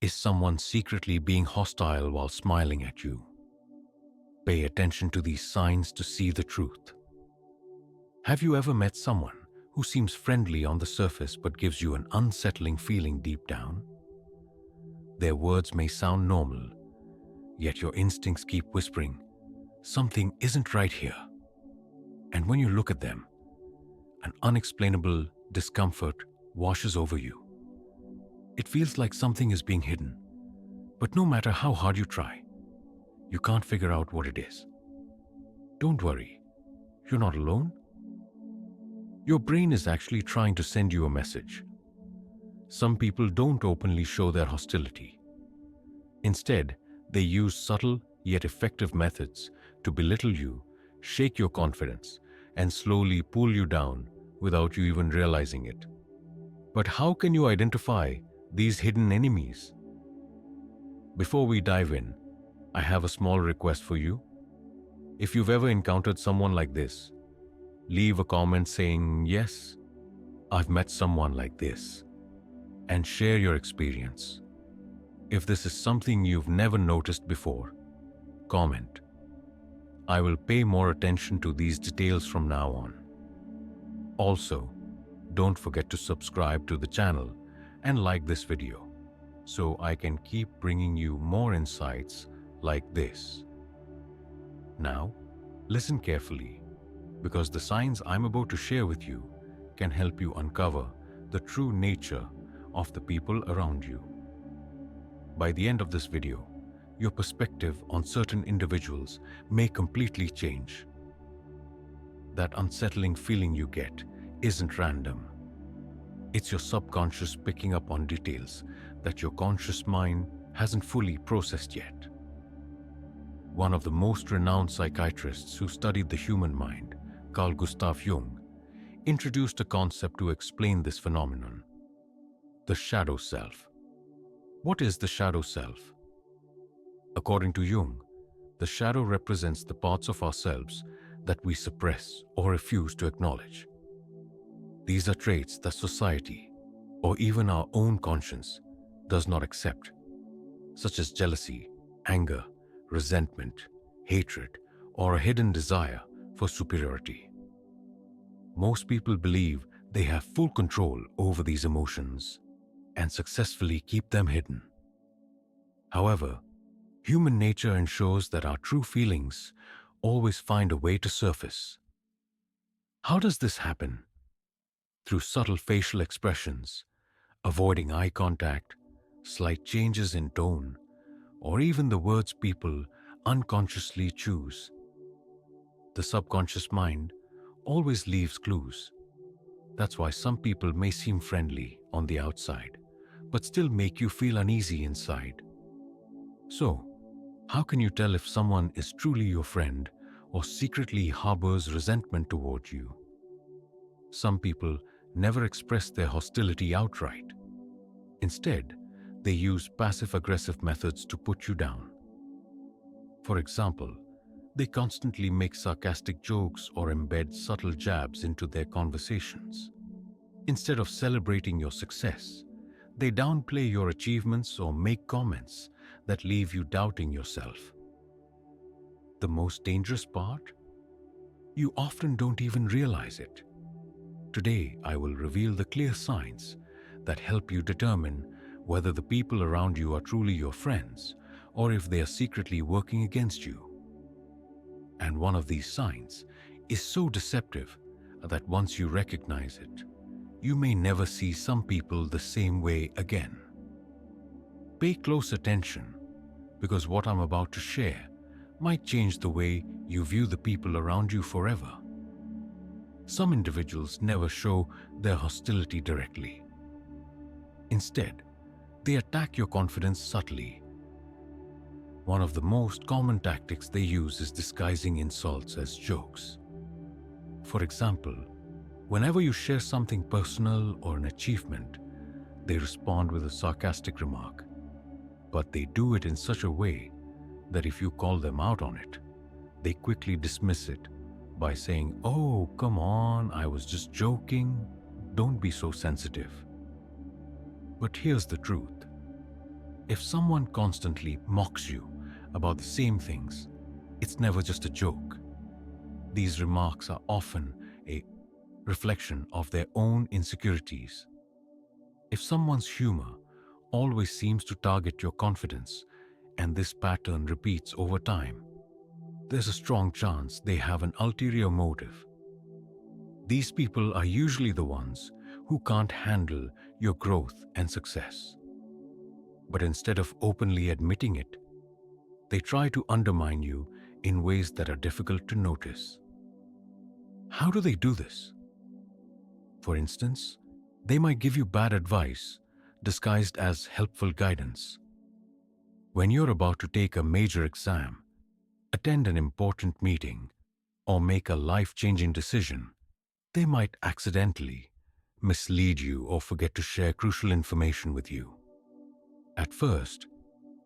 Is someone secretly being hostile while smiling at you? Pay attention to these signs to see the truth. Have you ever met someone who seems friendly on the surface but gives you an unsettling feeling deep down? Their words may sound normal, yet your instincts keep whispering, something isn't right here. And when you look at them, an unexplainable discomfort washes over you. It feels like something is being hidden, but no matter how hard you try, you can't figure out what it is. Don't worry, you're not alone. Your brain is actually trying to send you a message. Some people don't openly show their hostility. Instead, they use subtle yet effective methods to belittle you, shake your confidence, and slowly pull you down without you even realizing it. But how can you identify these hidden enemies? Before we dive in, I have a small request for you. If you've ever encountered someone like this, leave a comment saying, "Yes, I've met someone like this," and share your experience. If this is something you've never noticed before, comment. I will pay more attention to these details from now on. Also, don't forget to subscribe to the channel and like this video so I can keep bringing you more insights like this. Now, listen carefully, because the signs I'm about to share with you can help you uncover the true nature of the people around you. By the end of this video, your perspective on certain individuals may completely change. That unsettling feeling you get isn't random. It's your subconscious picking up on details that your conscious mind hasn't fully processed yet. One of the most renowned psychiatrists who studied the human mind, Carl Jung, introduced a concept to explain this phenomenon: the shadow self. What is the shadow self? According to Jung, the shadow represents the parts of ourselves that we suppress or refuse to acknowledge. These are traits that society, or even our own conscience, does not accept, such as jealousy, anger, resentment, hatred, or a hidden desire for superiority. Most people believe they have full control over these emotions and successfully keep them hidden. However, human nature ensures that our true feelings always find a way to surface. How does this happen? Through subtle facial expressions, avoiding eye contact, slight changes in tone, or even the words people unconsciously choose. The subconscious mind always leaves clues. That's why some people may seem friendly on the outside, but still make you feel uneasy inside. So, how can you tell if someone is truly your friend or secretly harbors resentment toward you? Some people never express their hostility outright. Instead, they use passive-aggressive methods to put you down. For example, they constantly make sarcastic jokes or embed subtle jabs into their conversations. Instead of celebrating your success, they downplay your achievements or make comments that leave you doubting yourself. The most dangerous part? You often don't even realize it. Today, I will reveal the clear signs that help you determine whether the people around you are truly your friends or if they are secretly working against you. And one of these signs is so deceptive that once you recognize it, you may never see some people the same way again. Pay close attention, because what I'm about to share might change the way you view the people around you forever. Some individuals never show their hostility directly. Instead, they attack your confidence subtly. One of the most common tactics they use is disguising insults as jokes. For example, whenever you share something personal or an achievement, they respond with a sarcastic remark. But they do it in such a way that if you call them out on it, they quickly dismiss it by saying, "Oh, come on, I was just joking. Don't be so sensitive." But here's the truth. If someone constantly mocks you about the same things, it's never just a joke. These remarks are often a reflection of their own insecurities. If someone's humor always seems to target your confidence, and this pattern repeats over time, there's a strong chance they have an ulterior motive. These people are usually the ones who can't handle your growth and success. But instead of openly admitting it, they try to undermine you in ways that are difficult to notice. How do they do this? For instance, they might give you bad advice disguised as helpful guidance. When you're about to take a major exam, attend an important meeting, or make a life-changing decision, they might accidentally mislead you or forget to share crucial information with you. At first,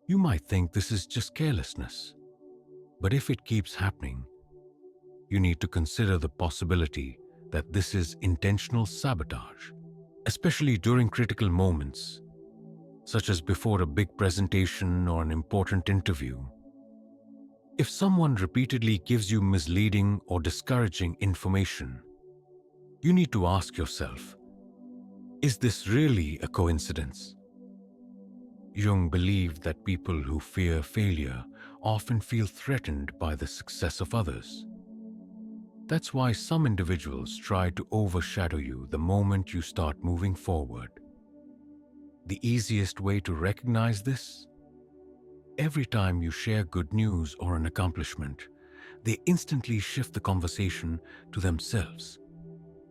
you might think this is just carelessness, but if it keeps happening, you need to consider the possibility that this is intentional sabotage, especially during critical moments, such as before a big presentation or an important interview. If someone repeatedly gives you misleading or discouraging information, you need to ask yourself, is this really a coincidence? Jung believed that people who fear failure often feel threatened by the success of others. That's why some individuals try to overshadow you the moment you start moving forward. The easiest way to recognize this? Every time you share good news or an accomplishment, they instantly shift the conversation to themselves.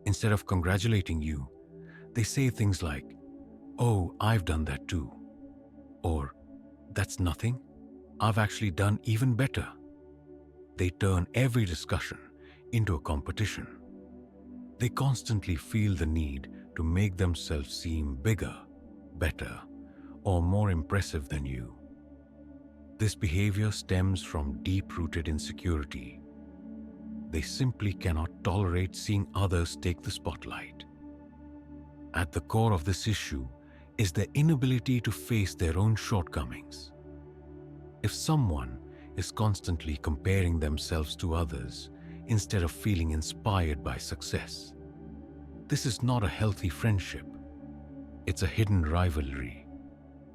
Instead of congratulating you, they say things like, "Oh, I've done that too." Or, "That's nothing. I've actually done even better." They turn every discussion into a competition. They constantly feel the need to make themselves seem bigger, better, or more impressive than you. This behavior stems from deep-rooted insecurity. They simply cannot tolerate seeing others take the spotlight. At the core of this issue is their inability to face their own shortcomings. If someone is constantly comparing themselves to others instead of feeling inspired by success, this is not a healthy friendship. It's a hidden rivalry,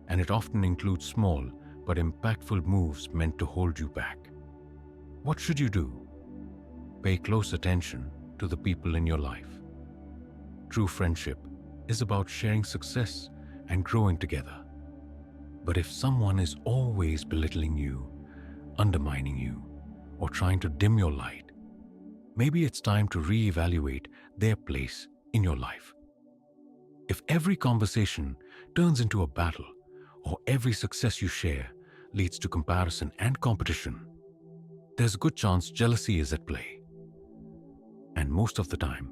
and it often includes small but impactful moves meant to hold you back. What should you do? Pay close attention to the people in your life. True friendship is about sharing success and growing together. But if someone is always belittling you, undermining you, or trying to dim your light, maybe it's time to reevaluate their place in your life. If every conversation turns into a battle, or every success you share leads to comparison and competition, there's a good chance jealousy is at play. And most of the time,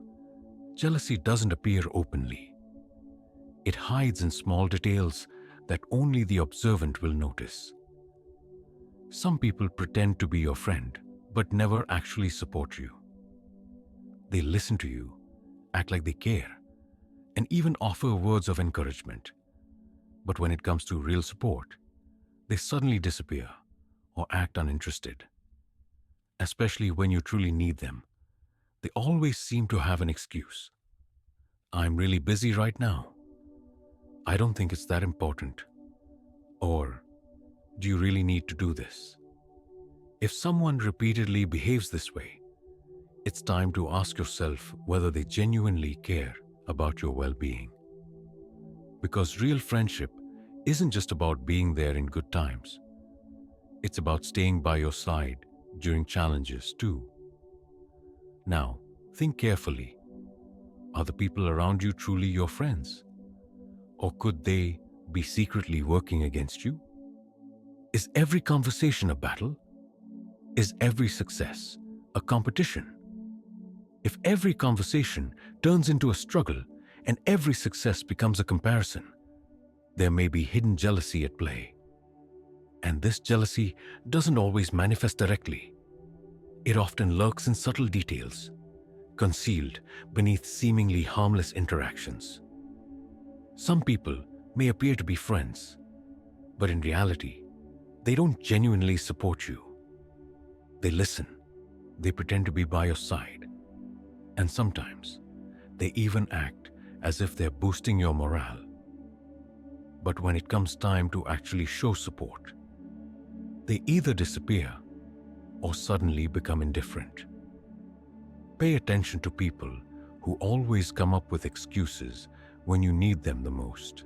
jealousy doesn't appear openly. It hides in small details that only the observant will notice. Some people pretend to be your friend, but never actually support you. They listen to you, act like they care, and even offer words of encouragement. But when it comes to real support, they suddenly disappear or act uninterested. Especially when you truly need them, they always seem to have an excuse. "I'm really busy right now." "I don't think it's that important." Or, "Do you really need to do this?" If someone repeatedly behaves this way, it's time to ask yourself whether they genuinely care about your well-being. Because real friendship isn't just about being there in good times. It's about staying by your side during challenges too. Now, think carefully. Are the people around you truly your friends? Or could they be secretly working against you? Is every conversation a battle? Is every success a competition? If every conversation turns into a struggle and every success becomes a comparison, there may be hidden jealousy at play. And this jealousy doesn't always manifest directly. It often lurks in subtle details, concealed beneath seemingly harmless interactions. Some people may appear to be friends, But in reality, they don't genuinely support you. They listen, they pretend to be by your side, and sometimes they even act as if they're boosting your morale. But when it comes time to actually show support, they either disappear or suddenly become indifferent. Pay attention to people who always come up with excuses when you need them the most.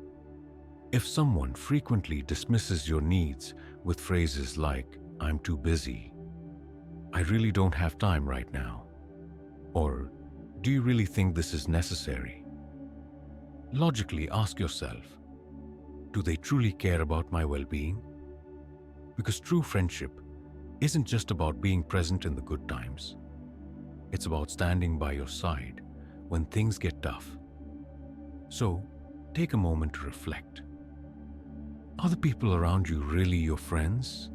If someone frequently dismisses your needs with phrases like, "I'm too busy," "I really don't have time right now," or "Do you really think this is necessary?" Logically ask yourself, do they truly care about my well-being? Because true friendship isn't just about being present in the good times. It's about standing by your side when things get tough. So, take a moment to reflect. Are the people around you really your friends?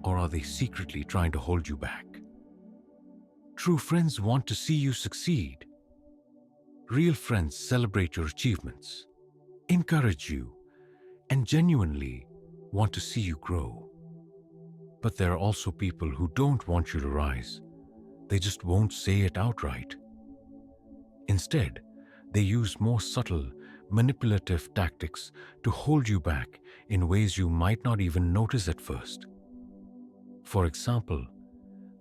Or are they secretly trying to hold you back? True friends want to see you succeed. Real friends celebrate your achievements, encourage you, and genuinely want to see you grow. But there are also people who don't want you to rise. They just won't say it outright. Instead, they use more subtle, manipulative tactics to hold you back in ways you might not even notice at first. For example,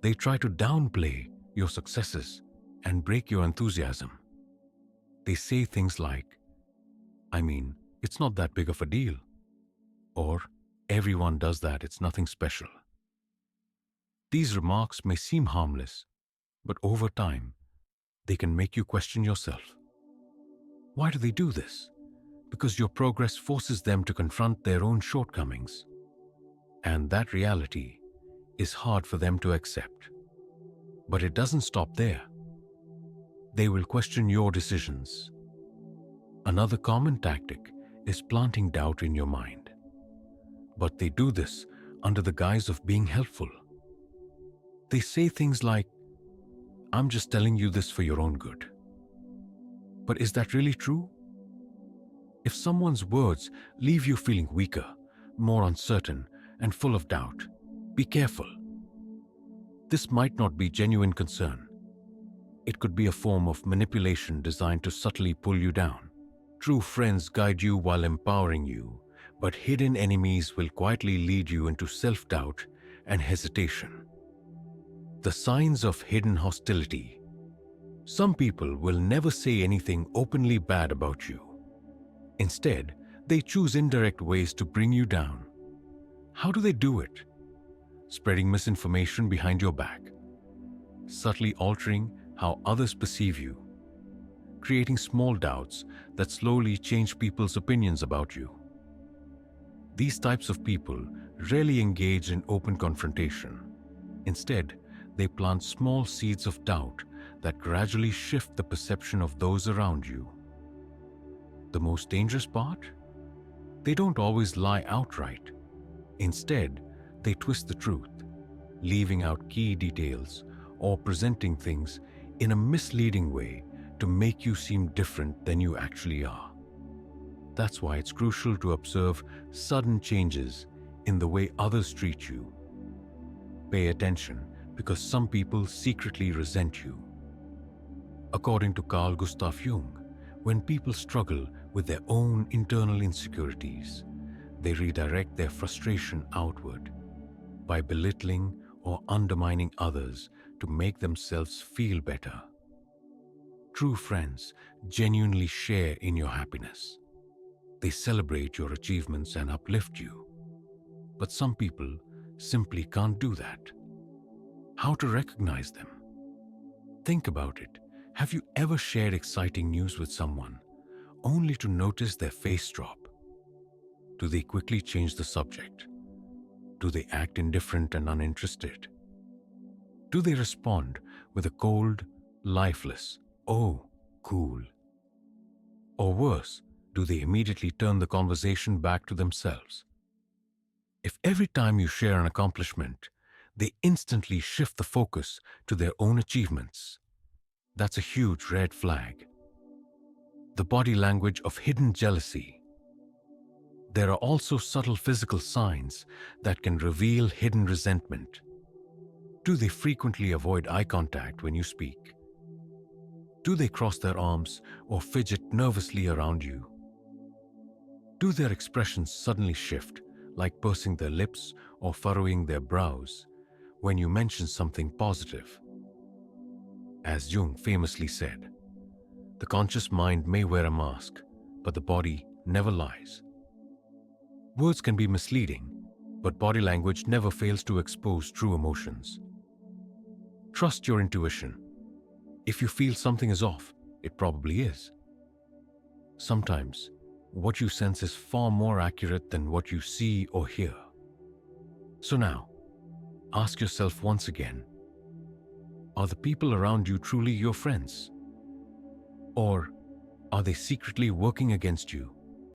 they try to downplay your successes and break your enthusiasm. They say things like, "It's not that big of a deal," or "Everyone does that, it's nothing special." These remarks may seem harmless, but over time, they can make you question yourself. Why do they do this? Because your progress forces them to confront their own shortcomings. And that reality is hard for them to accept. But it doesn't stop there. They will question your decisions. Another common tactic is planting doubt in your mind. But they do this under the guise of being helpful. They say things like, "I'm just telling you this for your own good." But is that really true? If someone's words leave you feeling weaker, more uncertain, and full of doubt, be careful. This might not be genuine concern. It could be a form of manipulation designed to subtly pull you down. True friends guide you while empowering you, but hidden enemies will quietly lead you into self-doubt and hesitation. The signs of hidden hostility. Some people will never say anything openly bad about you. Instead, they choose indirect ways to bring you down. How do they do it? Spreading misinformation behind your back, subtly altering how others perceive you, creating small doubts that slowly change people's opinions about you. These types of people rarely engage in open confrontation. Instead, they plant small seeds of doubt that gradually shift the perception of those around you. The most dangerous part? They don't always lie outright. Instead, they twist the truth, leaving out key details or presenting things in a misleading way to make you seem different than you actually are. That's why it's crucial to observe sudden changes in the way others treat you. Pay attention, because some people secretly resent you. According to Carl Jung, when people struggle with their own internal insecurities, they redirect their frustration outward by belittling or undermining others to make themselves feel better. True friends genuinely share in your happiness. They celebrate your achievements and uplift you. But some people simply can't do that. How to recognize them? Think about it. Have you ever shared exciting news with someone only to notice their face drop? Do they quickly change the subject? Do they act indifferent and uninterested? Do they respond with a cold, lifeless, "Oh, cool"? Or worse, do they immediately turn the conversation back to themselves? If every time you share an accomplishment, they instantly shift the focus to their own achievements, that's a huge red flag. The body language of hidden jealousy. There are also subtle physical signs that can reveal hidden resentment. Do they frequently avoid eye contact when you speak? Do they cross their arms or fidget nervously around you? Do their expressions suddenly shift, like pursing their lips or furrowing their brows, when you mention something positive? As Jung famously said, the conscious mind may wear a mask, but the body never lies. Words can be misleading, but body language never fails to expose true emotions. Trust your intuition. If you feel something is off, it probably is. Sometimes, what you sense is far more accurate than what you see or hear. So now, ask yourself once again, are the people around you truly your friends? Or are they secretly working against you?